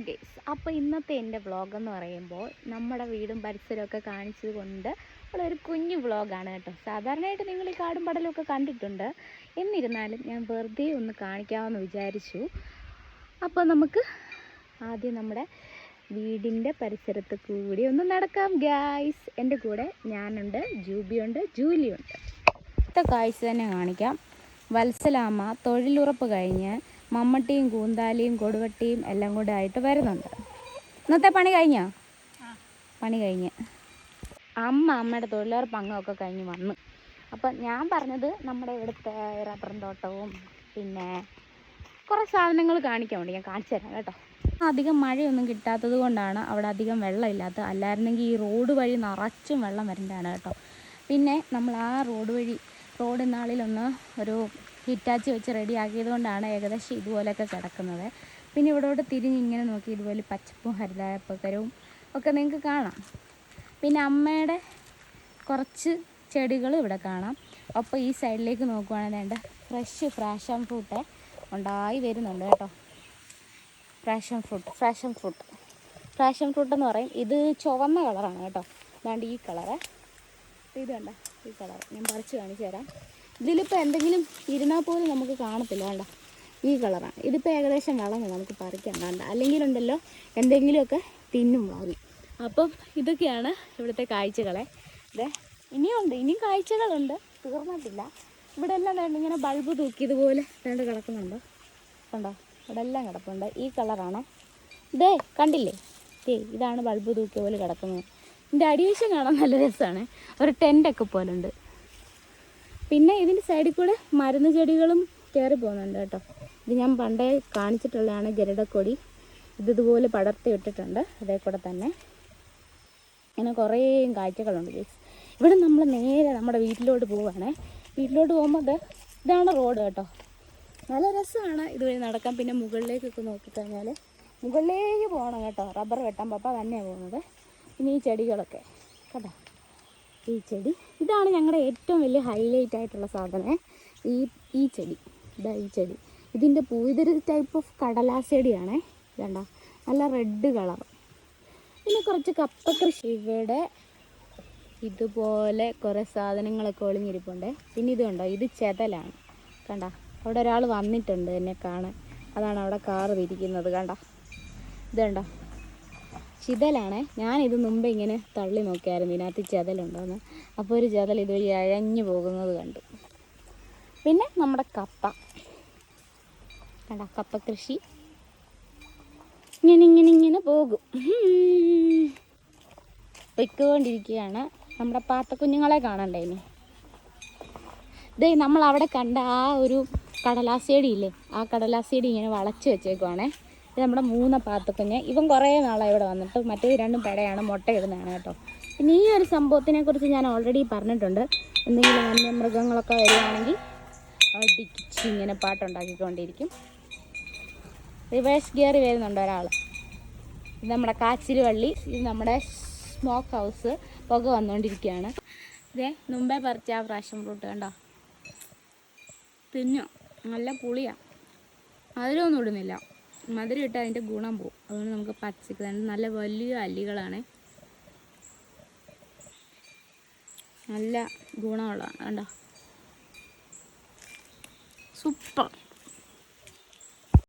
Guys, അപ്പോൾ ഇന്നത്തെ എൻ്റെ വ്ളോഗെന്ന് പറയുമ്പോൾ നമ്മുടെ വീടും പരിസരമൊക്കെ കാണിച്ചത് കൊണ്ട് ഉള്ളൊരു കുഞ്ഞു വ്ളോഗാണ് കേട്ടോ. സാധാരണയായിട്ട് നിങ്ങൾ ഈ കാടും പടലൊക്കെ കണ്ടിട്ടുണ്ട്, എന്നിരുന്നാലും ഞാൻ വെറുതെ ഒന്ന് കാണിക്കാമെന്ന് വിചാരിച്ചു. അപ്പോൾ നമുക്ക് ആദ്യം നമ്മുടെ വീടിൻ്റെ പരിസരത്ത് കൂടി ഒന്ന് നടക്കാം ഗായ്സ്. എൻ്റെ കൂടെ ഞാനുണ്ട്, ജൂബിയുണ്ട്, ജൂലിയുണ്ട്. ഇത്ത കാഴ്ച തന്നെ കാണിക്കാം. വത്സലാമ്മ തൊഴിലുറപ്പ് കഴിഞ്ഞ് മമ്മട്ടിയും കൂന്താലിയും കൊടുവട്ടിയും എല്ലാം കൂടെ ആയിട്ട് വരുന്നുണ്ട്. ഇന്നത്തെ പണി കഴിഞ്ഞോ? പണി കഴിഞ്ഞ് അമ്മയുടെ തൊഴിലുറപ്പ് അംഗമൊക്കെ കഴിഞ്ഞ് വന്നു. അപ്പം ഞാൻ പറഞ്ഞത് നമ്മുടെ ഇവിടുത്തെ റബ്ബറും തോട്ടവും പിന്നെ കുറേ സാധനങ്ങൾ കാണിക്കാൻ വേണ്ടി ഞാൻ കാണിച്ചു തരാം കേട്ടോ. അധികം മഴയൊന്നും കിട്ടാത്തത് കൊണ്ടാണ് അവിടെ അധികം വെള്ളമില്ലാത്തത്. അല്ലായിരുന്നെങ്കിൽ ഈ റോഡ് വഴി നിറച്ചും വെള്ളം വരേണ്ടതാണ് കേട്ടോ. പിന്നെ നമ്മൾ ആ റോഡ് നാളിലൊന്ന് ഒരു ഹിറ്റാച്ചി വെച്ച് റെഡി ആക്കിയത് കൊണ്ടാണ് ഏകദേശം ഇതുപോലെയൊക്കെ കിടക്കുന്നത്. പിന്നെ ഇവിടോട്ട് തിരിഞ്ഞ് ഇങ്ങനെ നോക്കി ഇതുപോലെ പച്ചപ്പും ഹരിതാപകരവും ഒക്കെ നിങ്ങൾക്ക് കാണാം. പിന്നെ അമ്മയുടെ കുറച്ച് ചെടികൾ ഇവിടെ കാണാം. അപ്പോൾ ഈ സൈഡിലേക്ക് നോക്കുവാണെങ്കിൽ വേണ്ട ഫ്രഷ് ഫ്രാഷൻ ഫ്രൂട്ട് ഉണ്ടായി വരുന്നുണ്ട് കേട്ടോ. ഫ്രാഷൻ ഫ്രൂട്ട് എന്ന് പറയും. ഇത് ചുവന്ന കളറാണ് കേട്ടോ. അതാണ്ട് ഈ കളറ്, ഇത് കണ്ട ഈ കളർ ഞാൻ പറിച്ച് കാണിച്ചു തരാം. ഇതിലിപ്പോൾ എന്തെങ്കിലും ഇരുന്നാൽ പോലും നമുക്ക് കാണത്തില്ല. വേണ്ട ഈ കളറാണ്. ഇതിപ്പോൾ ഏകദേശം വളഞ്ഞ് നമുക്ക് പറിക്കാൻ വേണ്ട, അല്ലെങ്കിലുണ്ടല്ലോ എന്തെങ്കിലുമൊക്കെ തിന്നും മാറി. അപ്പം ഇതൊക്കെയാണ് ഇവിടുത്തെ കാഴ്ചകളെ. ഇനിയും കാഴ്ചകളുണ്ട്, തീർന്നിട്ടില്ല. ഇവിടെ എല്ലാം വേണ്ട ഇങ്ങനെ ബൾബ് തൂക്കിയതുപോലെ വേണ്ട കിടക്കുന്നുണ്ട്. കണ്ടോ, ഇവിടെ എല്ലാം കിടപ്പുണ്ട്. ഈ കളറാണ് ഇതേ, കണ്ടില്ലേ? ഇതാണ് ബൾബ് തൂക്കിയ പോലെ കിടക്കുന്നത്. ഇതിൻ്റെ അടിവശം കാണാൻ നല്ല രസമാണ്, ഒരു ടെൻ്റൊക്കെ പോലെ ഉണ്ട്. പിന്നെ ഇതിൻ്റെ സൈഡിൽ കൂടെ മരുന്ന് ചെടികളും കയറി പോകുന്നുണ്ട് കേട്ടോ. ഇത് ഞാൻ പണ്ടേ കാണിച്ചിട്ടുള്ളതാണ് ഗരുഡക്കൊടി. ഇതുപോലെ പടർത്തി ഇട്ടിട്ടുണ്ട് അതേ കൂടെ തന്നെ. അങ്ങനെ കുറേ കാഴ്ചകളുണ്ട് ഗൈസ്. ഇവിടെ നമ്മൾ നേരെ നമ്മുടെ വീട്ടിലോട്ട് പോവുകയാണേ. വീട്ടിലോട്ട് പോകുമ്പോൾ ഇതാണ് റോഡ് കേട്ടോ. നല്ല രസമാണ് ഇതുവഴി നടക്കാൻ. പിന്നെ മുകളിലേക്കൊക്കെ നോക്കിക്കഴിഞ്ഞാൽ മുകളിലേക്ക് പോകണം കേട്ടോ. റബ്ബർ വെട്ടാൻ പപ്പ തന്നെയാണ് പോകുന്നത്. പിന്നെ ഈ ചെടികളൊക്കെ കേട്ടോ, ഈ ചെടി ഇതാണ് ഞങ്ങളുടെ ഏറ്റവും വലിയ ഹൈലൈറ്റ് ആയിട്ടുള്ള സാധനം. ഈ ചെടി ഈ ചെടി ഇതിൻ്റെ പൂ ഇതൊരു ടൈപ്പ് ഓഫ് കടലാസ് ചെടിയാണേ. ഇതണ്ട നല്ല റെഡ് കളർ. പിന്നെ കുറച്ച് കപ്പ കൃഷി ഇവിടെ ഇതുപോലെ കുറേ സാധനങ്ങളൊക്കെ ഒളിഞ്ഞിരിപ്പുണ്ട്. പിന്നെ ഇത് കണ്ടോ, ഇത് ചെതലാണ്. കണ്ട അവിടെ ഒരാൾ വന്നിട്ടുണ്ട് എന്നെ കാണാൻ. അതാണ് അവിടെ കാറ് തിരിക്കുന്നത്. കണ്ട ഇത് കണ്ടോ, ചിതലാണേ. ഞാനിത് മുമ്പ് ഇങ്ങനെ തള്ളി നോക്കിയായിരുന്നു ഇതിനകത്ത് ചെതലുണ്ടോയെന്ന്. അപ്പോൾ ഒരു ചെതൽ ഇതുവഴി അഴഞ്ഞു പോകുന്നത് കണ്ടു. പിന്നെ നമ്മുടെ കപ്പ കണ്ട, കപ്പ കൃഷി ഇങ്ങനെ പോകും, പൊയ്ക്കൊണ്ടിരിക്കുകയാണ്. നമ്മുടെ പാത്തക്കുഞ്ഞുങ്ങളെ കാണണ്ടേ ഇനി. നമ്മൾ അവിടെ കണ്ട ആ ഒരു കടലാസേടിയില്ലേ, ആ കടലാസേടി ഇങ്ങനെ വളച്ച് വെച്ചേക്കുവാണേ. ഇത് നമ്മുടെ 3 പാത്തക്കുഞ്ഞ്. ഇവൻ കുറേ നാളായി ഇവിടെ വന്നിട്ട്. മറ്റേ 2 പെടയാണ്, മുട്ടയിടുന്നതാണ് കേട്ടോ. പിന്നെ ഈ ഒരു സംഭവത്തിനെ കുറിച്ച് ഞാൻ ഓൾറെഡി പറഞ്ഞിട്ടുണ്ട്. എന്തെങ്കിലും വന്യമൃഗങ്ങളൊക്കെ വരികയാണെങ്കിൽ അടിച്ച് ഇങ്ങനെ പാട്ടുണ്ടാക്കിക്കൊണ്ടിരിക്കും. റിവേഴ്സ് ഗിയറി വരുന്നുണ്ട് ഒരാൾ. ഇത് നമ്മുടെ കാച്ചിൽ വള്ളി. ഇത് നമ്മുടെ സ്മോക്ക് ഹൗസ്. പുക വന്നുകൊണ്ടിരിക്കുകയാണ്. മുമ്പേ പറിച്ച ആ ഫ്രാഷൻ ഫ്രൂട്ട് കണ്ടോ, തിന്നോ, നല്ല പുളിയാണ്. മധുരമൊന്നും ഇടുന്നില്ല. മധുരം ഇട്ട് അതിൻ്റെ ഗുണം പോവും. അതുകൊണ്ട് നമുക്ക് പച്ചക്ക് തന്നെ നല്ല വലിയ അല്ലികളാണ്, നല്ല ഗുണമുള്ളതാണ്. കണ്ടോ, സൂപ്പർ.